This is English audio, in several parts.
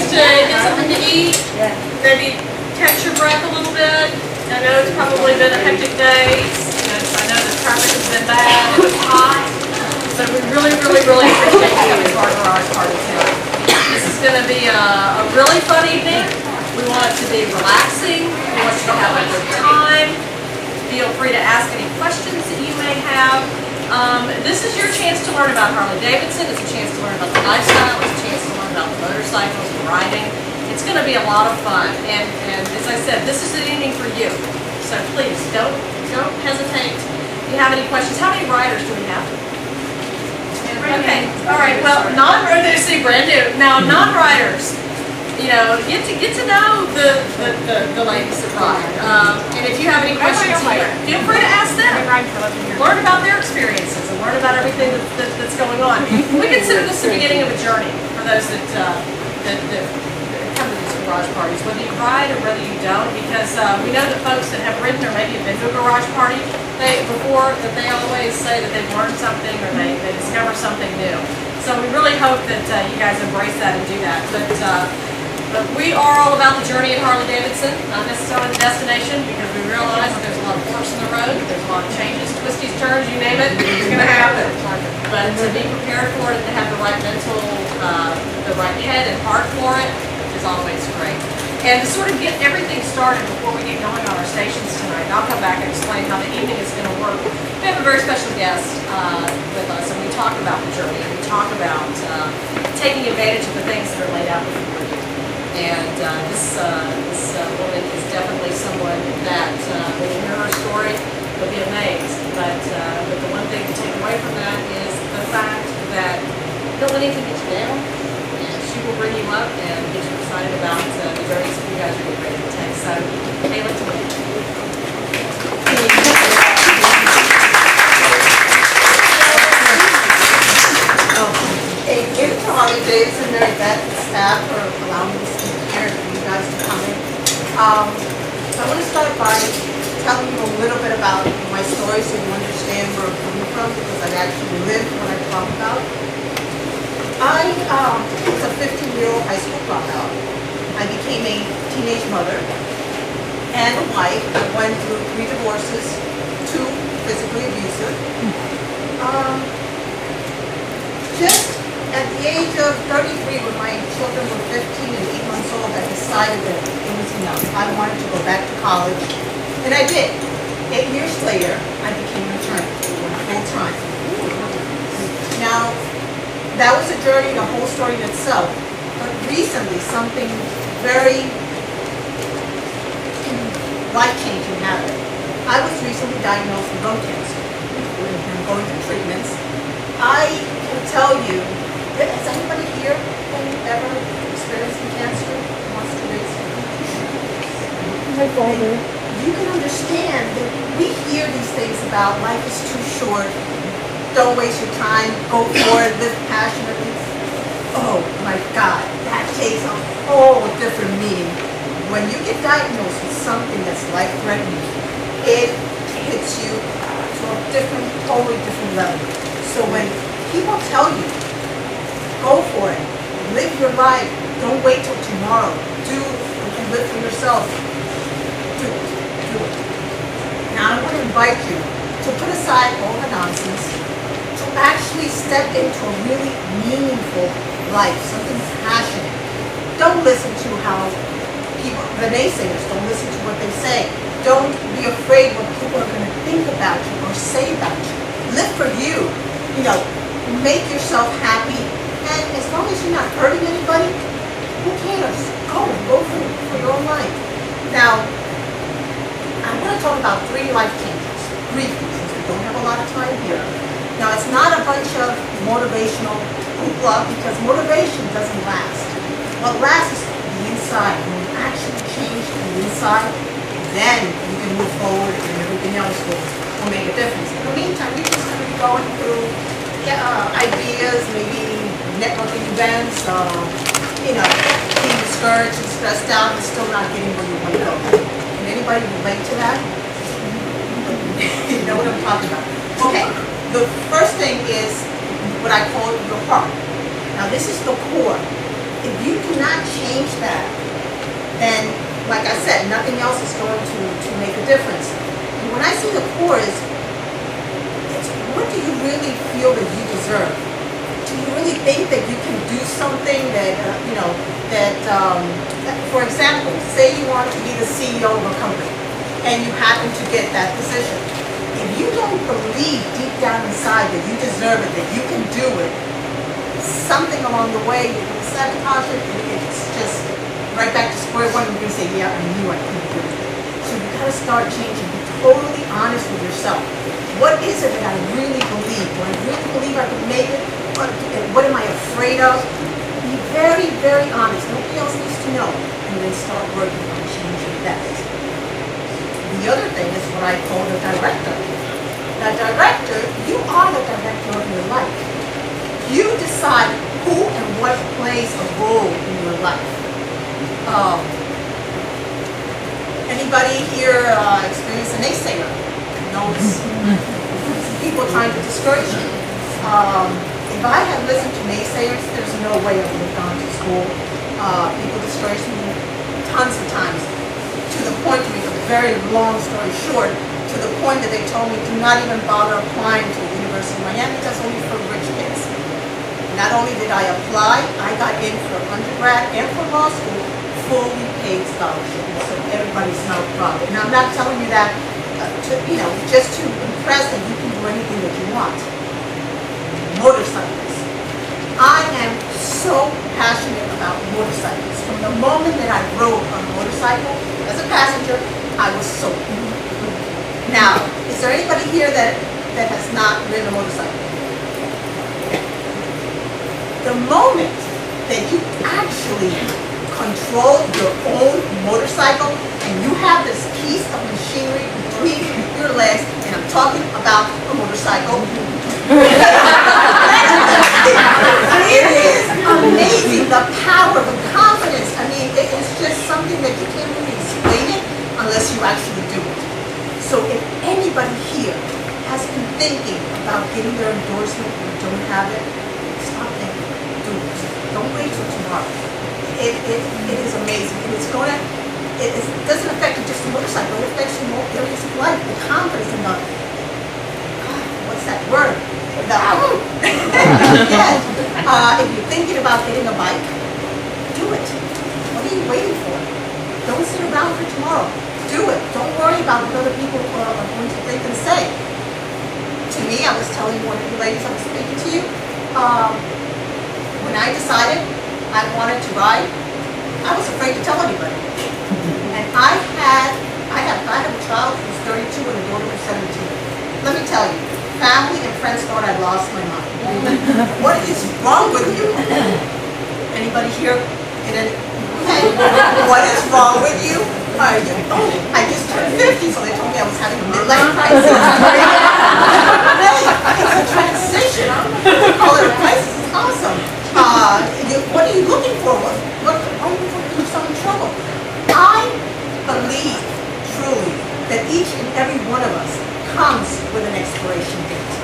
to get something to eat, maybe catch your breath a little bit. I know it's probably been a hectic day. I know the traffic has been bad, it was hot, but we really appreciate you coming to our garage party tonight. This is going to be a really fun evening. We want it to be relaxing. We want you to have a good time. Feel free to ask any questions that you may have. This is your chance to learn about Harley-Davidson. It's a chance to learn about the lifestyle. It's a chance to learn about the motorcycles, the riding. It's going to be a lot of fun. And as I said, this is an evening for you. So please don't hesitate. If you have any questions, how many riders do we have? Okay. All right. Well, non-riders, brand new. Now, non-riders. You know, get to know the ladies that ride. And if you have any questions, feel free to ask them. Learn about their experiences and learn about everything that's going on. We consider this the beginning of a journey for those that come to these garage parties, whether you ride or whether you don't, because we know that folks that have ridden or maybe have been to a garage party before, that they always say that they've learned something or they discover something new. So we really hope that you guys embrace that and do that. But we are all about the journey at Harley-Davidson, not necessarily the destination, because we realize that there's a lot of forks in the road, there's a lot of changes, twisties, turns, you name it, it's going to happen. But to be prepared for it and to have the right mental, the right head and heart for it is always great. And to sort of get everything started before we get going on our stations tonight, I'll come back and explain how the evening is going to work. We have a very special guest with us, and we talk about the journey, and we talk about taking advantage of the things that are laid out before you. And this woman is definitely someone that, when you hear her story, you'll be amazed. But the one thing to take away from that is the fact that don't let anything get you down. She will bring you up and get you excited about the journeys that you guys are getting ready to take. So, hey, let's wait. Hey, give to Harley-Davidson, their vet staff for allowing me to speak here for you guys to come in. I want to start by telling you a little bit about my story so you understand where I'm coming from, because I've actually lived what I talk about. I was a 15-year-old high school dropout. I became a teenage mother and a wife. I went through 3 divorces, 2 physically abusive. Just at the age of 33, when my children were 15 and 8 months old, I decided that it was enough. I wanted to go back to college, and I did. 8 years later, I became an attorney, full-time. Now, that was a journey, the whole story in itself. But recently, something very life-changing happened. I was recently diagnosed with lung cancer. I'm going through treatments. I can tell you, has anybody here ever experienced cancer? Wants to raise their hand? My father. You can understand that we hear these things about life is too short. Don't waste your time, go for it, live passionately. Oh my God, that takes a whole different meaning. When you get diagnosed with something that's life-threatening, it hits you to a totally different level. So when people tell you, go for it, live your life, don't wait till tomorrow, do and live for yourself, do it. Now I want to invite you to put aside all the nonsense, to actually step into a really meaningful life, something passionate. Don't listen to how people, the naysayers, don't listen to what they say. Don't be afraid what people are going to think about you or say about you. Live for you. You know, make yourself happy. And as long as you're not hurting anybody, who cares? Go for your own life. Now, I want to talk about 3 life changes, briefly, since we don't have a lot of time here. Now, it's not a bunch of motivational hoopla, because motivation doesn't last. What lasts is the inside. When you actually change the inside, then you can move forward and everything else will make a difference. In the meantime, you're just going to be going through ideas, maybe networking events, being discouraged and stressed out and still not getting where you want to go. Can anybody relate to that? You know what I'm talking about. Okay. The first thing is what I call your heart. Now this is the core. If you cannot change that, then, like I said, nothing else is going to make a difference. And when I see the core is, it's what do you really feel that you deserve? Do you really think that you can do something that, for example, say you want to be the CEO of a company and you happen to get that position. If you don't believe deep down inside that you deserve it, that you can do it, something along the way, you're going to sabotage it, and it's just right back to square one, and you're going to say, yeah, I knew I couldn't do it. So you've got to start changing. Be totally honest with yourself. What is it that I really believe? Do I really believe I can make it? What am I afraid of? Be very, very honest. Nobody else needs to know. And then start working on changing that. The other thing is what I call the director. The director, you are the director of your life. You decide who and what plays a role in your life. Anybody here experience a naysayer? Knows people trying to discourage you. If I had listened to naysayers, there's no way I would have gone to school. People discouraged me tons of times, to the point, to make a very long story short, to the point that they told me do not even bother applying to the University of Miami, that's only for rich kids. Not only did I apply, I got in for undergrad and for law school, fully paid scholarship, so everybody's not proud. And I'm not telling you that just to impress that you can do anything that you want. Motorcycles. I am so passionate about motorcycles. From the moment that I rode on a motorcycle as a passenger, I was so. Now, is there anybody here that has not ridden a motorcycle? The moment that you actually control your own motorcycle and you have this piece of machinery between your legs, and I'm talking about a motorcycle, it is amazing, the power, the confidence. I mean, it is just something that you can't really explain it unless you actually do it. So if anybody here has been thinking about getting their endorsement and don't have it, stop thinking. Do it. Don't wait till tomorrow. It is amazing. And it doesn't affect you just the motorcycle, it affects you in all areas of life. The confidence and what's that word? Yes. If you're thinking about getting a bike, do it. What are you waiting for? Don't sit around for tomorrow. Do it. Don't worry about what other people are going to think and say. To me, I was telling one of you ladies I was speaking to you, when I decided I wanted to ride, I was afraid to tell anybody. And I have a child who's 32 and a daughter who's 17. Let me tell you, family and friends thought I lost my mind. What is wrong with you? Anybody here? What is wrong with you? I just turned 50, so they told me I was having a midlife crisis. It's a transition. I don't know if call it a crisis. It's awesome. What are you looking for? What are you looking for to do some trouble? I believe truly that each and every one of us comes with an expiration date.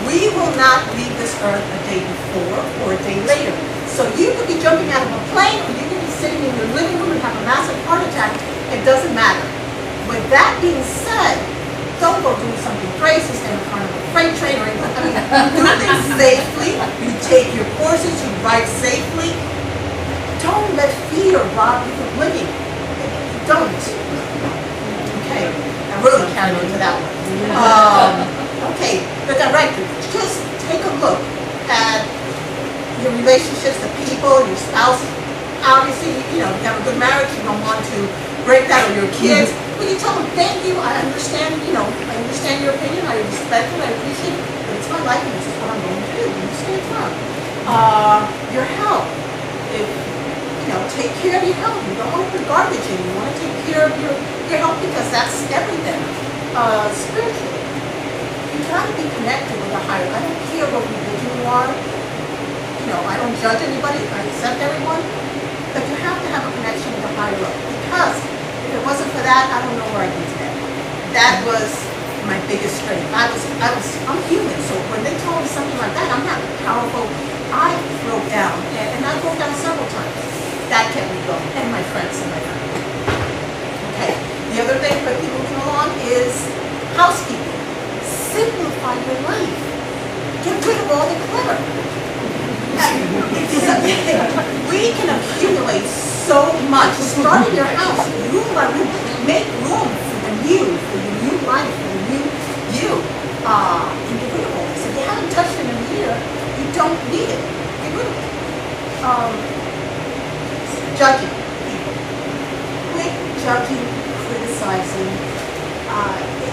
We will not leave this earth a day before or a day later. So you could be jumping out of a plane, or you could be sitting in your living room and have a massive heart attack. It doesn't matter. With that being said, don't go doing something crazy, stand in front of a freight train or anything. I mean, do things safely. You take your courses, you ride safely. Don't let fear rob you from living. Don't. Okay, I really carried into that one. Okay, the director, just take a look at your relationships, the people, your spouse. Obviously, you have a good marriage, you don't want to break that, or your kids. Will you tell them, thank you, I understand, I understand your opinion, I respect it, I appreciate it, but it's my life and this is what I'm going to do. You stay firm. Your health. Take care of your health. You don't want to put garbage in. You want to take care of your health because that's everything. Spiritually, you got to be connected with a higher. I don't care what religion you are. I don't judge anybody. I accept everyone. But you have to have a connection with a higher up. Because if it wasn't for that, I don't know where I'd be today. That was my biggest strength. I'm human, so when they told me something like that, I'm not powerful. I broke down, and I broke down several times. We can accumulate so much. Start in your house, room by room. Make room for the new life, for the new you. And get rid of all this. If you haven't touched it in a year, you don't need it. Get rid of it. Judging people. Quit judging, criticizing.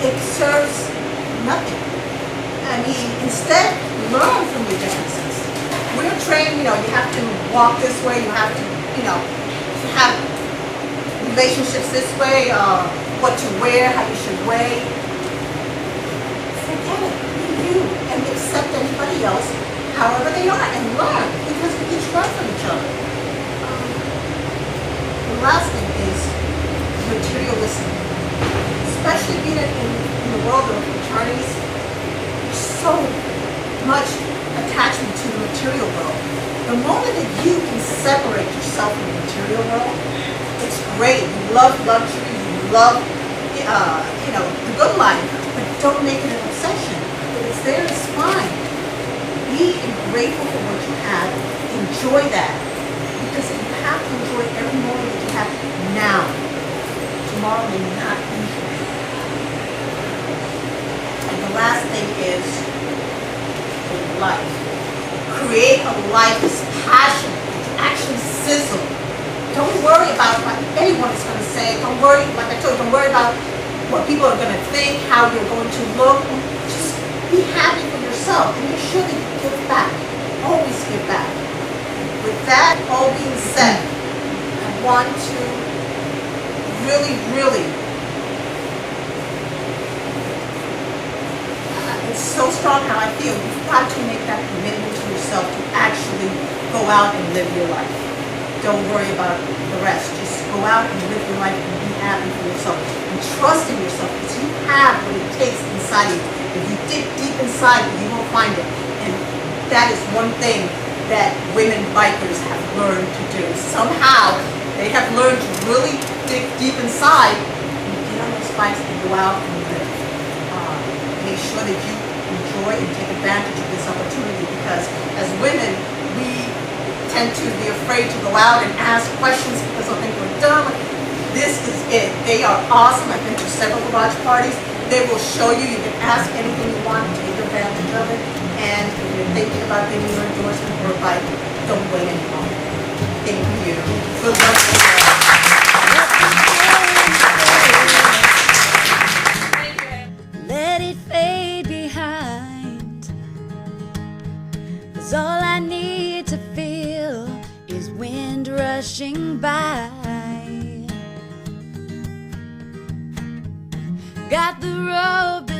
It serves nothing. I mean, instead, learn from your differences. We're trained, you have to walk this way, you have to, have relationships this way, what to wear, how you should weigh. Forget it. Be you and accept anybody else however they are and learn, because we each learn from each other. The last thing is materialism. Especially being in the world of fraternities, there's so much attachment to the material world. The moment that you can separate yourself from the material world, it's great. You love luxury, you love, the good life, but don't make it an obsession. If it's there, it's fine. Be grateful for what you have. Enjoy that. Because you have to enjoy every moment that you have now. Tomorrow may not be here. And the last thing is life. Create a life that's passionate, that's actually sizzle. Don't worry about what anyone is going to say. Don't worry, like I told you, don't worry about what people are going to think, how you're going to look. Just be happy for yourself and make sure that you give back. Always give back. With that all being said, I want to really, it's so strong how I feel. You've got to make that commitment to yourself to actually go out and live your life. Don't worry about the rest. Just go out and live your life and be happy for yourself. And trust in yourself, because you have what it takes inside you. If you dig deep inside you, you will find it. And that is one thing that women bikers have learned to do. Somehow, they have learned to really dig deep inside and get on those bikes and go out and live. Make sure that you enjoy and take advantage of this opportunity, because as women, we tend to be afraid to go out and ask questions because they'll think we're dumb. This is it. They are awesome. I've been to several garage parties. They will show you. You can ask anything you want, take advantage of it. And if you're thinking about getting your endorsement for a bike, don't wait any longer. Thank you. Good luck. All I need to feel is wind rushing by. Got the rope